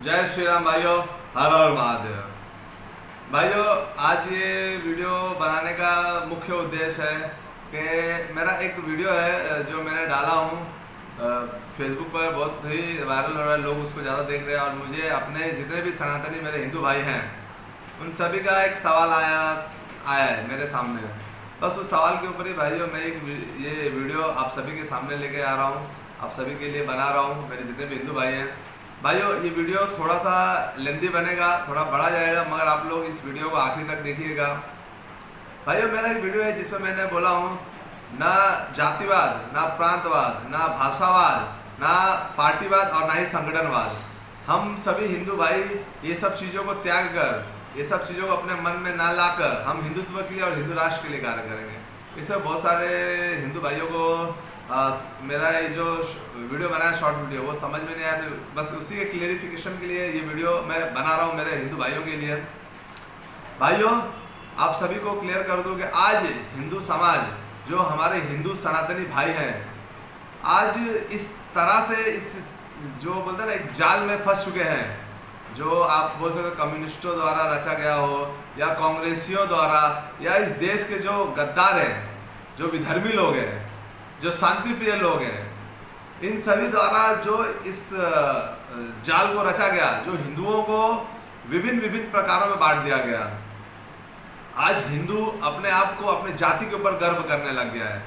जय श्री राम भाइयों, हर हर महादेव। भाइयों, आज ये वीडियो बनाने का मुख्य उद्देश्य है कि मेरा एक वीडियो है जो मैंने डाला हूँ फेसबुक पर, बहुत ही वायरल हो रहा है, लोग उसको ज़्यादा देख रहे हैं। और मुझे अपने जितने भी सनातनी मेरे हिंदू भाई हैं उन सभी का एक सवाल आया है मेरे सामने। बस उस सवाल के ऊपर ही भाइयों मैं ये वीडियो आप सभी के सामने लेके आ रहा हूँ, आप सभी के लिए बना रहा हूँ, मेरे जितने भी हिंदू भाई हैं। भाइयों, ये वीडियो थोड़ा सा लेंदी बनेगा, थोड़ा बड़ा जाएगा, मगर आप लोग इस वीडियो को आखिर तक देखिएगा। भाइयों, मेरा एक वीडियो है जिसमें मैंने बोला हूँ ना जातिवाद, ना प्रांतवाद, ना भाषावाद, ना पार्टीवाद और ना ही संगठनवाद। हम सभी हिंदू भाई ये सब चीज़ों को त्याग कर, ये सब चीज़ों को अपने मन में ना लाकर हम हिंदुत्व के लिए और हिंदू राष्ट्र के लिए कार्य करेंगे। इससे बहुत सारे हिंदू भाइयों को मेरा ये जो वीडियो बनाया शॉर्ट वीडियो वो समझ में नहीं आया, तो बस उसी के क्लियरिफिकेशन के लिए ये वीडियो मैं बना रहा हूँ मेरे हिंदू भाइयों के लिए। भाइयों, आप सभी को क्लियर कर दूँ कि आज हिंदू समाज, जो हमारे हिंदू सनातनी भाई हैं, आज इस तरह से इस जो बोलते हैं ना एक जाल में फंस चुके हैं, जो आप बोल सकते हो कम्युनिस्टों द्वारा रचा गया हो या कांग्रेसियों द्वारा, या इस देश के जो गद्दार हैं, जो विधर्मी लोग हैं, जो शांति प्रिय लोग हैं, इन सभी द्वारा जो इस जाल को रचा गया, जो हिंदुओं को विभिन्न विभिन्न प्रकारों में बांट दिया गया। आज हिंदू अपने आप को अपने जाति के ऊपर गर्व करने लग गया है,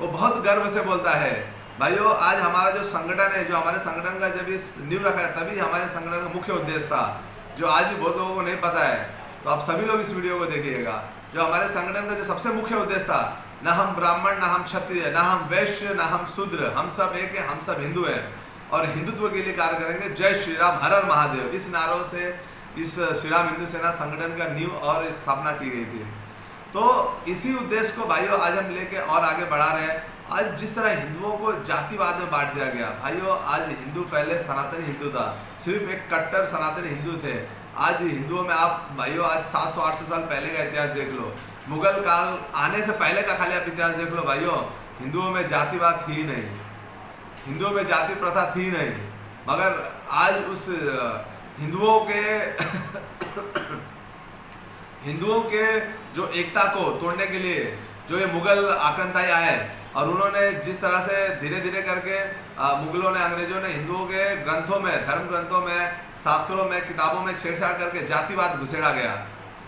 वो बहुत गर्व से बोलता है। भाइयों, आज हमारा जो संगठन है, जो हमारे संगठन का जब इस नींव रखा है, तभी हमारे संगठन का मुख्य उद्देश्य था, जो आज भी बहुत लोगों को नहीं पता है, तो आप सभी लोग इस वीडियो को देखिएगा। जो हमारे संगठन का जो सबसे मुख्य उद्देश्य था, ना हम ब्राह्मण, ना हम क्षत्रिय, ना हम वैश्य, ना हम शूद्र, हम सब एक है, हम सब हिंदू हैं और हिंदुत्व के लिए कार्य करेंगे। जय श्री राम, हर हर महादेव, इस नारों से इस श्री राम हिंदू सेना संगठन का नींव और स्थापना की गई थी। तो इसी उद्देश्य को भाइयों आज हम लेके और आगे बढ़ा रहे हैं। आज जिस तरह हिंदुओं को जातिवाद में बांट दिया गया, भाइयों आज हिंदू पहले सनातनी हिंदू था, सिर्फ एक कट्टर सनातनी हिंदू थे। आज हिंदुओं में आप भाइयों आज 700-800 साल पहले का इतिहास देख लो, मुगल काल आने से पहले का खाली आप इतिहास देख लो भाइयों, हिंदुओं में जातिवाद थी नहीं, हिंदुओं में जाति प्रथा थी नहीं। मगर आज उस हिंदुओं के हिंदुओं के जो एकता को तोड़ने के लिए जो ये मुगल आक्रमणकारी आए, और उन्होंने जिस तरह से धीरे धीरे करके मुगलों ने, अंग्रेजों ने हिंदुओं के ग्रंथों में, धर्म ग्रंथों में, शास्त्रों में, किताबों में छेड़छाड़ करके जातिवाद घुसेड़ा गया,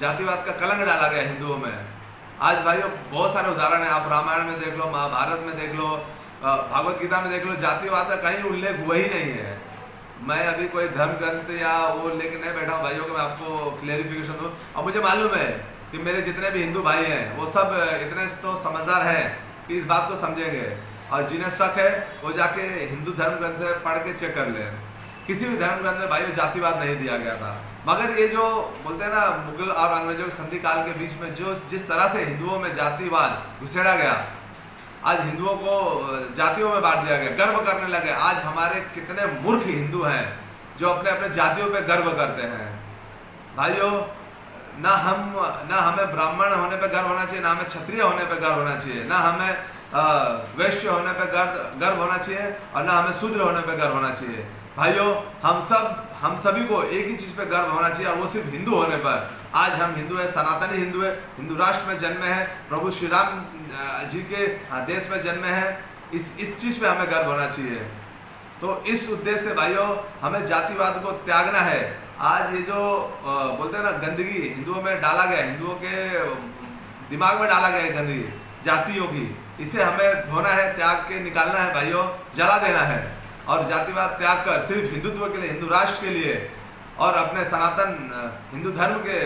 जातिवाद का कलंक डाला गया हिंदुओं में। आज भाइयों बहुत सारे उदाहरण हैं, आप रामायण में देख लो, महाभारत में देख लो, भागवत गीता में देख लो, जातिवाद का कहीं उल्लेख हुआ ही नहीं है। मैं अभी कोई धर्म ग्रंथ या वो लेके नहीं बैठा हूँ भाइयों को, मैं आपको क्लियरिफिकेशन दूँ। और मुझे मालूम है कि मेरे जितने भी हिंदू भाई हैं वो सब इतने तो समझदार हैं कि इस बात को समझेंगे, और जिन्हें शक है वो जाके हिंदू धर्म ग्रंथ पढ़ के चेक कर लें। किसी भी धर्म ग्रंथ में भाइयों जातिवाद नहीं दिया गया था। मगर ये जो बोलते हैं ना मुगल और अंग्रेजों के संधि काल के बीच में जो जिस तरह से हिंदुओं में जातिवाद घुसेड़ा गया, आज हिंदुओं को जातियों में बांट दिया गया, गर्व करने लगे। आज हमारे कितने मूर्ख हिंदू हैं जो अपने अपने जातियों पे गर्व करते हैं। भाइयों, ना हमें ब्राह्मण होने पे गर्व होना चाहिए, ना हमें क्षत्रिय होने पे गर्व होना चाहिए, ना हमें वैश्य होने पे गर्व होना चाहिए, और ना हमें शूद्र होने पे गर्व होना चाहिए। भाइयों, हम सभी को एक ही चीज़ पे गर्व होना चाहिए, और वो सिर्फ हिंदू होने पर। आज हम हिंदू हैं, सनातनी हिंदू है, हिंदू राष्ट्र में जन्मे हैं, प्रभु श्री राम जी के देश में जन्मे हैं, इस चीज़ पे हमें गर्व होना चाहिए। तो इस उद्देश्य से भाइयों हमें जातिवाद को त्यागना है। आज ये जो बोलते हैं ना गंदगी हिंदुओं में डाला गया, हिंदुओं के दिमाग में डाला गया है गंदगी जातियों की, इसे हमें धोना है, त्याग के निकालना है भाइयों, जला देना है, और जातिवाद त्याग कर सिर्फ हिंदुत्व के लिए, हिंदू राष्ट्र के लिए और अपने सनातन हिंदू धर्म के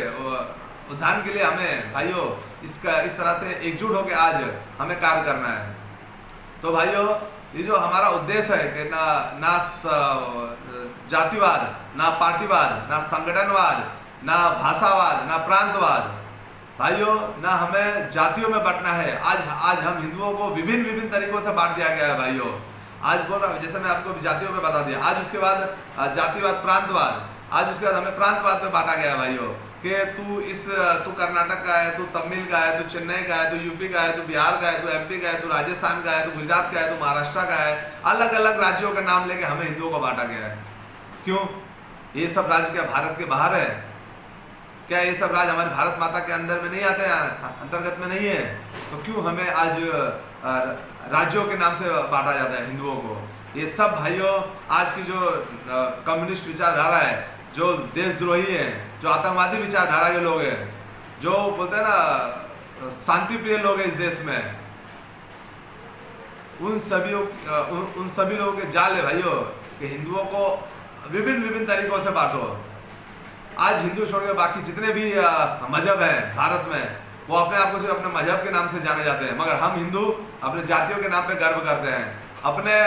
उत्थान के लिए हमें भाइयों इस तरह से एकजुट होकर आज हमें कार्य करना है। तो भाइयों, ये जो हमारा उद्देश्य है कि ना जातिवाद, ना पार्टीवाद, ना संगठनवाद, ना भाषावाद, ना प्रांतवाद, भाइयों ना हमें जातियों में बांटना है। आज हम हिंदुओं को विभिन्न विभिन्न तरीकों से बांट दिया गया है भाइयों। आज बोल रहा हूँ, जैसे मैं आपको जातियों में बता दिया, आज उसके बाद जातिवाद, प्रांतवाद, आज उसके बाद हमें प्रांतवाद में बांटा गया है भाइयों कि तू कर्नाटक का है, तू तमिल का है, तू चेन्नई का है, तू यूपी का है, तू बिहार का है, तू एमपी का है, तू राजस्थान का है, तू गुजरात का है, तू महाराष्ट्र का है। अलग अलग राज्यों के नाम लेके हमें हिंदुओं को बांटा गया है। क्यों? ये सब राज्य क्या भारत के बाहर है? क्या ये सब राज्य हमारे भारत माता के अंदर में नहीं आते हैं, अंतर्गत में नहीं है? तो क्यों हमें आज राज्यों के नाम से बांटा जाता है हिंदुओं को? ये सब भाइयों आज की जो कम्युनिस्ट विचारधारा है, जो देशद्रोही है, जो आतंकवादी विचारधारा के लोग हैं, जो बोलते हैं ना शांति प्रिय लोग हैं इस देश में, उन सभी लोगों के जाल है भाइयों कि हिंदुओं को विभिन्न तरीकों से बांटो। आज हिंदू छोड़कर बाकी जितने भी मजहब हैं भारत में, वो अपने आप को सिर्फ अपने मजहब के नाम से जाने जाते हैं, मगर हम हिंदू अपने जातियों के नाम पे गर्व करते हैं, अपने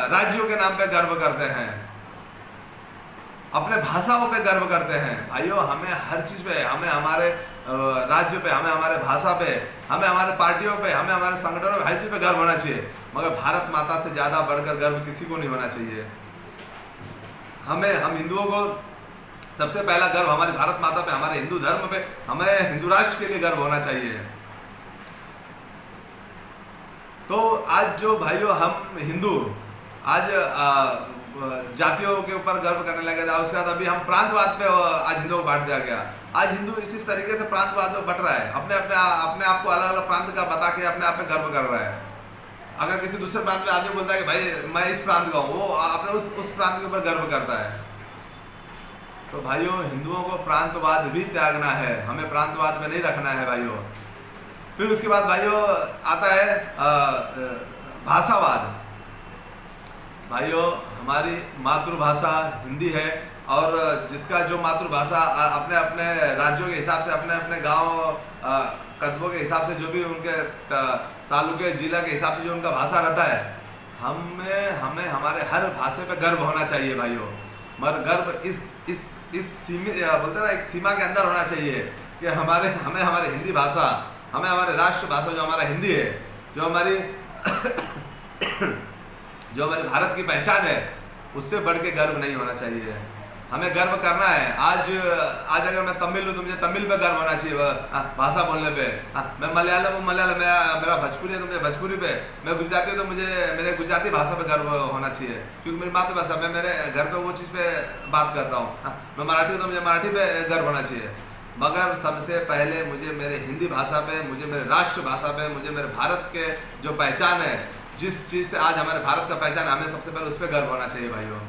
राज्यों के नाम पे गर्व करते हैं, अपने भाषाओं पे गर्व करते हैं। भाइयों हमें हर चीज़ पे, हमें हमारे राज्य पे, हमें हमारे भाषा पे, हमें हमारे पार्टियों पे, हमें हमारे संगठनों पे, हर चीज़ पे गर्व होना चाहिए, मगर भारत माता से ज़्यादा बढ़कर गर्व किसी को नहीं होना चाहिए। हम हिंदुओं को सबसे पहला गर्व हमारी भारत माता पे, हमारे हिंदू धर्म पे, हमें हिंदू राष्ट्र के लिए गर्व होना चाहिए। तो आज जो भाइयों हम हिंदू आज जातियों के ऊपर गर्व करने लगे थे, उसके बाद अभी हम प्रांतवाद पे आज हिंदुओं को बांट दिया गया। आज हिंदू इसी तरीके से प्रांतवाद में बट रहा है, अपने आप को अलग अलग प्रांत का बता के अपने आप पे गर्व कर रहा है। अगर किसी दूसरे प्रांत में आदमी बोलता है कि भाई मैं इस प्रांत का हूँ, वो अपने उस प्रांत के ऊपर गर्व करता है। तो भाइयों हिंदुओं को प्रांतवाद भी त्यागना है, हमें प्रांतवाद में नहीं रखना है भाइयों। फिर उसके बाद भाइयों आता है भाषावाद। भाइयों हमारी मातृभाषा हिंदी है, और जिसका जो मातृभाषा अपने अपने राज्यों के हिसाब से, अपने अपने गांव कस्बों के हिसाब से, जो भी उनके तालुके जिला के हिसाब से जो उनका भाषा रहता है, हमें हमारे हर भाषा पे गर्व होना चाहिए भाइयों। मगर गर्व इस सीमित बोलते ना एक सीमा के अंदर होना चाहिए कि हमें हमारे हिंदी भाषा, हमें हमारे राष्ट्र भाषा जो हमारा हिंदी है, जो हमारी भारत की पहचान है, उससे बढ़ के गर्व नहीं होना चाहिए। हमें गर्व करना है। आज अगर मैं तमिल हूँ तो मुझे तमिल पे गर्व होना चाहिए भाषा बोलने पे। मैं मलयालम हूँ, मलयालम, मेरा भोजपुरी है तो मुझे भोजपुरी पे, मैं गुजराती हूँ तो मुझे मेरे गुजराती भाषा पे गर्व होना चाहिए, क्योंकि मेरी मातृभाषा, मैं मेरे घर पे वो चीज़ पे बात करता हूँ। मैं मराठी हूँ तो मुझे मराठी पे गर्व होना चाहिए, मगर सबसे पहले मुझे मेरे हिंदी भाषा पे, मुझे मेरे राष्ट्र भाषा पे, मुझे मेरे भारत के जो पहचान है, जिस चीज़ से आज हमारे भारत का पहचान, हमें सबसे पहले उस पर गर्व होना चाहिए भाइयों।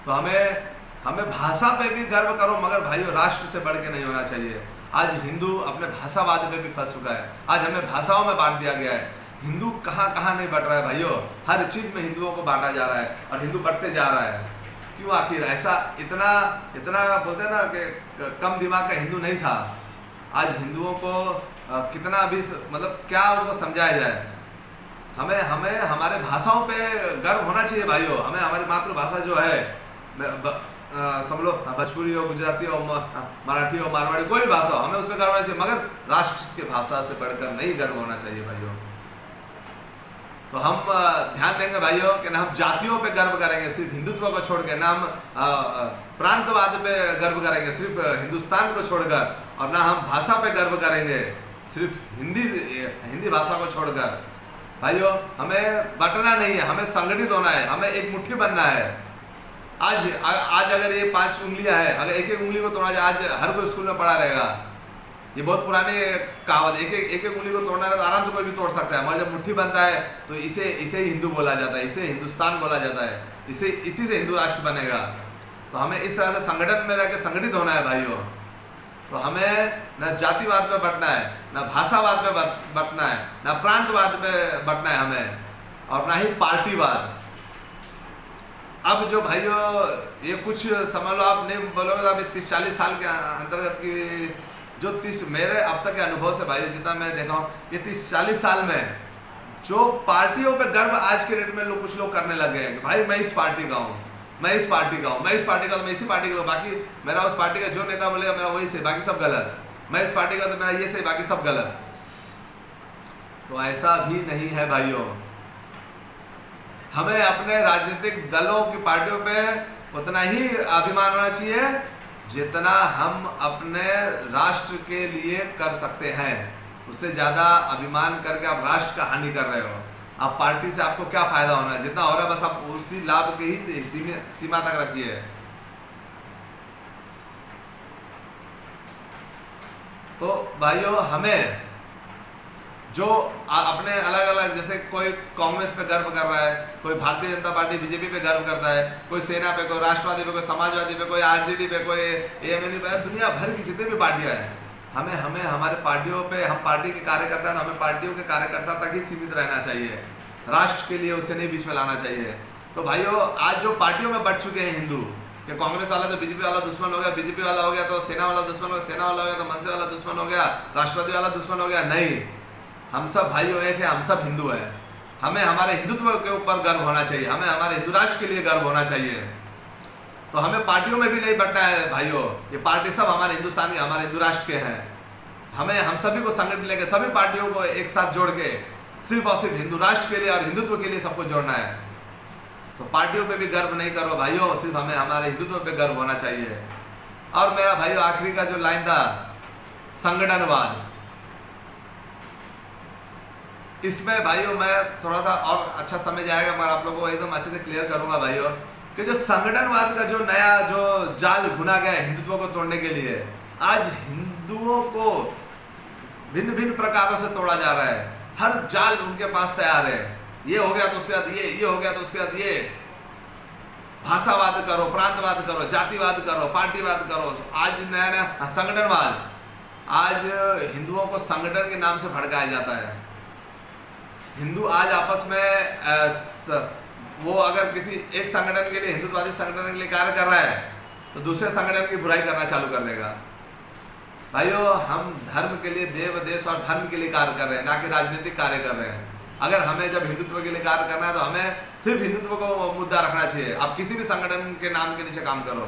तो हमें भाषा पे भी गर्व करो, मगर भाइयों राष्ट्र से बढ़ के नहीं होना चाहिए। आज हिंदू अपने भाषावाद पे भी फंस चुका है। आज हमें भाषाओं में बांट दिया गया है। हिंदू कहाँ नहीं बढ़ रहा है भाइयों, हर चीज़ में हिंदुओं को बांटा जा रहा है और हिंदू बढ़ते जा रहा है। क्यों आखिर ऐसा? इतना बोलते हैं ना कि कम दिमाग का हिंदू नहीं था। आज हिंदुओं को कितना भी मतलब क्या उनको समझाया जाए। हमें हमारे भाषाओं पे गर्व होना चाहिए भाइयों। हमें हमारी मातृभाषा जो है, समझ लो भोजपुरी हो, गुजराती हो, मराठी हो, मारवाड़ी, कोई भी भाषा हो, हमें उस पर गर्व होना चाहिए, मगर राष्ट्र की भाषा से बढ़कर नहीं गर्व होना चाहिए भाइयों। तो हम ध्यान देंगे भाइयों कि ना हम जातियों पे गर्व करेंगे सिर्फ हिंदुत्व को छोड़ के, ना हम प्रांतवाद पे गर्व करेंगे सिर्फ हिंदुस्तान को छोड़कर, और ना हम भाषा पे गर्व करेंगे सिर्फ हिंदी भाषा को छोड़कर। भाइयों हमें बंटना नहीं है, हमें संगठित होना है, हमें एक मुट्ठी बनना है। आज अगर ये 5 उंगलियां हैं, अगर एक उंगली को तोड़ा जाए, आज हर कोई स्कूल में पढ़ा रहेगा। ये बहुत पुरानी कहावत, एक उंगली को तोड़ना है तो आराम से कोई भी तोड़ सकता है, मगर जब मुट्ठी बनता है तो इसे ही हिंदू बोला जाता है, इसे हिंदुस्तान बोला जाता है, इसी से हिंदू राष्ट्र बनेगा। तो हमें इस तरह से संगठन में रहकर संगठित होना है भाइयों। तो हमें न जातिवाद पे बंटना है, न भाषावाद पे बंटना है, न प्रांतवाद पे बंटना है हमें, और ना ही पार्टीवाद। अब जो भाइयों ये कुछ समझ लो, आप नहीं बोलोगे तो अभी 30-40 साल के अंतर्गत की जो मेरे अब तक के अनुभव से भाइयों जितना मैं देखा हूँ, ये 30-40 साल में जो पार्टियों पे गर्व आज के डेट में कुछ लोग करने लग गए हैं कि भाई मैं इस पार्टी का हूँ, मैं इस पार्टी का हूँ, मैं इस पार्टी का हूँ, मैं इसी पार्टी का हूँ, बाकी मेरा उस पार्टी का जो नेता बोलेगा मेरा वही सही, बाकी सब गलत। मैं इस पार्टी का तो मेरा ये सही, बाकी सब गलत। तो ऐसा भी नहीं है भाइयों। हमें अपने राजनीतिक दलों की पार्टियों पे उतना ही अभिमान होना चाहिए जितना हम अपने राष्ट्र के लिए कर सकते हैं। उससे ज़्यादा अभिमान करके आप राष्ट्र का हानि कर रहे हो। आप पार्टी से आपको क्या फ़ायदा होना है? जितना हो रहा है बस आप उसी लाभ के ही सीमा तक रखिए। तो भाइयों हमें जो अपने अलग अलग, जैसे कोई कांग्रेस पे गर्व कर रहा है, कोई भारतीय जनता पार्टी बीजेपी पे गर्व करता है, कोई सेना पे, कोई राष्ट्रवादी पे, कोई समाजवादी पे, कोई आरजेडी पे, कोई एएमएल पे, दुनिया भर की जितनी भी पार्टियां हैं, हमें हमारे पार्टियों पे, हम पार्टी के कार्यकर्ता हैं, हमें पार्टियों के कार्यकर्ता तक ही सीमित रहना चाहिए, राष्ट्र के लिए उसे नहीं बीच में लाना चाहिए। तो भाइयों आज जो पार्टियों में बढ़ चुके हैं हिंदू, कि कांग्रेस वाला तो बीजेपी वाला दुश्मन हो गया, बीजेपी वाला हो गया तो सेना वाला दुश्मन हो गया, सेना वाला हो गया तो मनसे वाला दुश्मन हो गया, राष्ट्रवादी वाला दुश्मन हो गया, नहीं, हम सब भाइयों एक है, हम सब हिंदू हैं। हमें हमारे हिंदुत्व के ऊपर गर्व होना चाहिए, हमें हमारे हिंदू राष्ट्र के लिए गर्व होना चाहिए। तो हमें पार्टियों में भी नहीं बंटना है भाइयों, ये पार्टी सब हमारे हिंदुस्तान के, हमारे हिंदू राष्ट्र के हैं। हमें हम सभी को संगठित लेकर सभी पार्टियों को एक साथ जोड़ के सिर्फ और सिर्फ हिंदू राष्ट्र के लिए और हिंदुत्व के लिए सबको जोड़ना है। तो पार्टियों पे भी गर्व नहीं करो भाइयों, सिर्फ हमें हमारे हिंदुत्व पे गर्व होना चाहिए। और मेरा भाइयों आखिरी का जो लाइन था, संगठनवाद, इसमें भाइयों मैं थोड़ा सा और अच्छा समझ जाएगा, मगर आप लोगों को एकदम अच्छे से क्लियर करूंगा भाइयों कि जो संगठनवाद का जो नया जो जाल बुना गया है हिंदुत्व को तोड़ने के लिए, आज हिंदुओं को भिन्न भिन्न प्रकारों से तोड़ा जा रहा है, हर जाल उनके पास तैयार है। ये हो गया तो उसके बाद ये हो गया तो उसके बाद ये, भाषावाद करो, प्रांतवाद करो, जातिवाद करो, पार्टीवाद करो, आज नया नया संगठनवाद, आज हिंदुओं को संगठन के नाम से भड़काया जाता है। हिंदू आज आपस में वो अगर किसी एक संगठन के लिए, हिंदुत्ववादी संगठन के लिए कार्य कर रहा है तो दूसरे संगठन की बुराई करना चालू कर देगा। भाइयों हम धर्म के लिए, देव देश और धर्म के लिए कार्य कर रहे हैं, ना कि राजनीतिक कार्य कर रहे हैं। अगर हमें जब हिंदुत्व के लिए कार्य करना है तो हमें सिर्फ हिंदुत्व को मुद्दा रखना चाहिए। आप किसी भी संगठन के नाम के नीचे काम करो।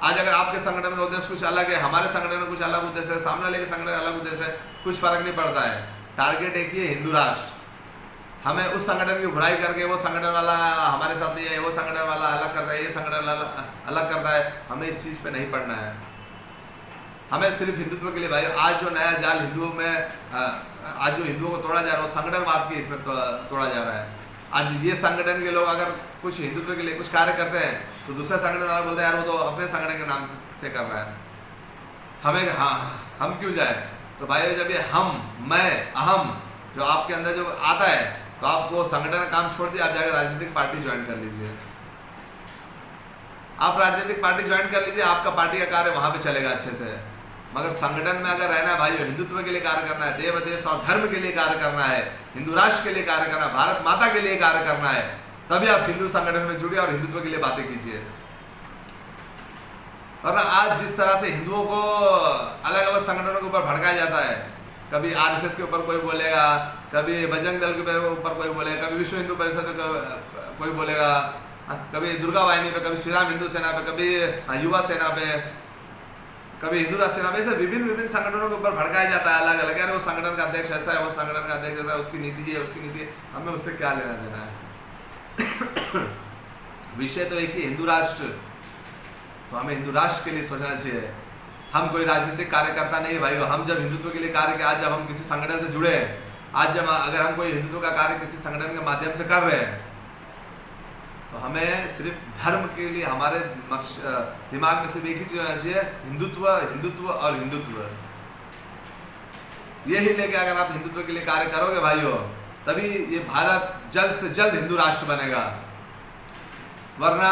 आज अगर आपके संगठन का उद्देश्य कुछ अलग है, हमारे संगठन का कुछ अलग उद्देश्य है, सामने वाले के संगठन अलग उद्देश्य है, कुछ फर्क नहीं पड़ता है। टारगेट एक ही है, हिंदू राष्ट्र। हमें उस संगठन की बुराई करके वो संगठन वाला हमारे साथ नहीं है, वो संगठन वाला अलग करता है, ये संगठन वाला अलग करता है, हमें इस चीज़ पे नहीं पड़ना है। हमें सिर्फ हिंदुत्व के लिए भाई, आज जो नया जाल हिंदुओं में, आज जो हिंदुओं को तोड़ा जा रहा है वो संगठनवाद के इसमें तोड़ा जा रहा है। आज ये संगठन के लोग अगर कुछ हिंदुत्व के लिए कुछ कार्य करते हैं तो दूसरे संगठन वाला बोलते हैं यार वो तो अपने संगठन के नाम से कर रहा है, हमें हम क्यों जाए। तो भाई जब ये हम, मैं, अहम जो आपके अंदर जो आता है तो आप वो संगठन का काम छोड़ दिए, आप जाकर राजनीतिक पार्टी ज्वाइन कर लीजिए। आप राजनीतिक पार्टी ज्वाइन कर लीजिए, आपका पार्टी का कार्य वहां पे चलेगा अच्छे से। मगर संगठन में अगर रहना है भाइयों, हिंदुत्व के लिए कार्य करना है, देव देश और धर्म के लिए कार्य करना है, हिंदू राष्ट्र के लिए कार्य करना है, भारत माता के लिए कार्य करना है, तभी आप हिंदू संगठन में जुड़िए और हिंदुत्व के लिए बातें कीजिए। वरना आज जिस तरह से हिंदुओं को अलग अलग संगठनों के ऊपर भड़काया जाता है, कभी आरएसएस के ऊपर कोई बोलेगा, कभी बजरंग दल के ऊपर कोई बोलेगा, कभी विश्व हिंदू परिषद कोई बोलेगा, कभी दुर्गा वाहिनी पे, कभी श्री राम हिंदू सेना पे, कभी युवा सेना पे, कभी हिंदू राष्ट्र सेना पे, ऐसे विभिन्न संगठनों के ऊपर भड़काया जाता है अलग अलग। यार वो संगठन का अध्यक्ष ऐसा है, वो संगठन का अध्यक्ष ऐसा है, उसकी नीति है, उसकी नीति है, हमें उससे क्या लेना देना है। विषय तो एक ही, हिंदू राष्ट्र। तो हमें हिंदू राष्ट्र के लिए सोचना चाहिए। हम कोई राजनीतिक कार्यकर्ता नहीं भाई, हम जब हिंदुत्व के लिए कार्य, आज जब हम किसी संगठन से जुड़े हैं, आज जब अगर हम कोई हिंदुत्व का कार्य किसी संगठन के माध्यम से कर रहे हैं तो हमें सिर्फ धर्म के लिए हमारे दिमाग में सिर्फ एक ही चीज होना चाहिए, हिंदुत्व, हिंदुत्व और हिंदुत्व। यही लेके अगर आप हिंदुत्व के लिए कार्य करोगे भाइयों, तभी ये भारत जल्द से जल्द हिंदू राष्ट्र बनेगा। वरना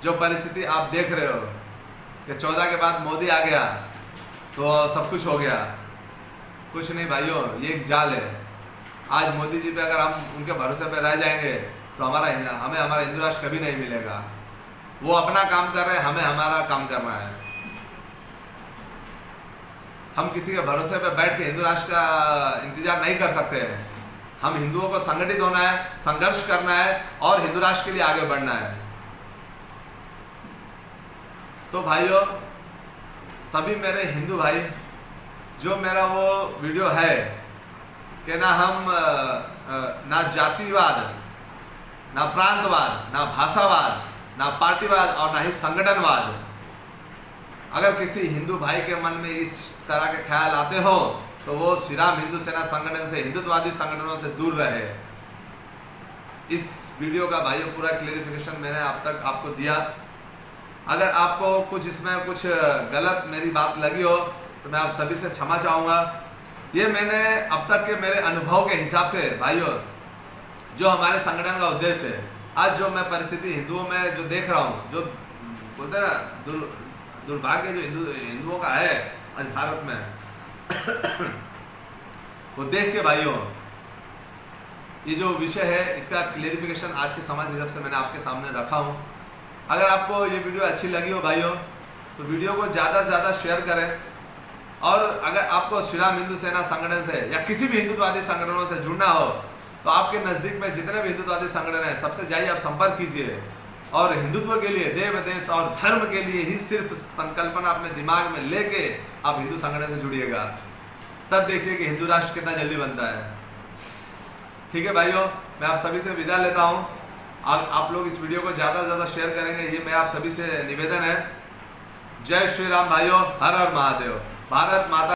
जो परिस्थिति आप देख रहे हो कि 14 के बाद मोदी आ गया तो सब कुछ हो गया, कुछ नहीं भाइयों, ये एक जाल है। आज मोदी जी पे अगर हम उनके भरोसे पे रह जाएंगे तो हमें हमारा हिंदू राष्ट्र कभी नहीं मिलेगा। वो अपना काम कर रहे हैं, हमें हमारा काम करना है। हम किसी के भरोसे पे बैठ के हिंदू राष्ट्र का इंतजार नहीं कर सकते हैं। हम हिंदुओं को संगठित होना है, संघर्ष करना है और हिंदू राष्ट्र के लिए आगे बढ़ना है। तो भाइयों, सभी मेरे हिंदू भाई, जो मेरा वो वीडियो है कि ना हम ना जातिवाद, ना प्रांतवाद, ना भाषावाद, ना पार्टीवाद और ना ही संगठनवाद, अगर किसी हिंदू भाई के मन में इस तरह के ख्याल आते हो तो वो श्री राम हिंदू सेना संगठन से, हिंदुत्ववादी संगठनों से दूर रहे। इस वीडियो का भाइयों पूरा क्लेरिफिकेशन मैंने अब तक आपको दिया। अगर आपको कुछ इसमें कुछ गलत मेरी बात लगी हो तो मैं आप सभी से क्षमा चाहूँगा। ये मैंने अब तक के मेरे अनुभव के हिसाब से भाइयों, जो हमारे संगठन का उद्देश्य है, आज जो मैं परिस्थिति हिंदुओं में जो देख रहा हूँ, जो बोलते हैं ना दुर्भाग्य जो हिंदुओं का है आज भारत में वो देख के भाइयों, ये जो विषय है इसका क्लेरिफिकेशन आज के समाज हिसाब से मैंने आपके सामने रखा हूँ। अगर आपको ये वीडियो अच्छी लगी हो भाइयों, तो वीडियो को ज़्यादा से ज़्यादा शेयर करें। और अगर आपको श्री राम हिंदू सेना संगठन से या किसी भी हिंदुत्ववादी संगठनों से जुड़ना हो, तो आपके नज़दीक में जितने भी हिंदुत्ववादी संगठन हैं सबसे जाइए, आप संपर्क कीजिए और हिंदुत्व के लिए, देव देश और धर्म के लिए ही सिर्फ संकल्पना अपने दिमाग में लेके आप हिंदू संगठन से जुड़िएगा। तब देखिए कि हिंदू राष्ट्र कितना जल्दी बनता है। ठीक है भाइयों, मैं आप सभी से विदा लेता हूँ। आप लोग इस वीडियो को ज़्यादा से ज़्यादा शेयर करेंगे, ये मैं आप सभी से निवेदन है। जय श्री राम भाइयों, हर हर महादेव, भारत माता।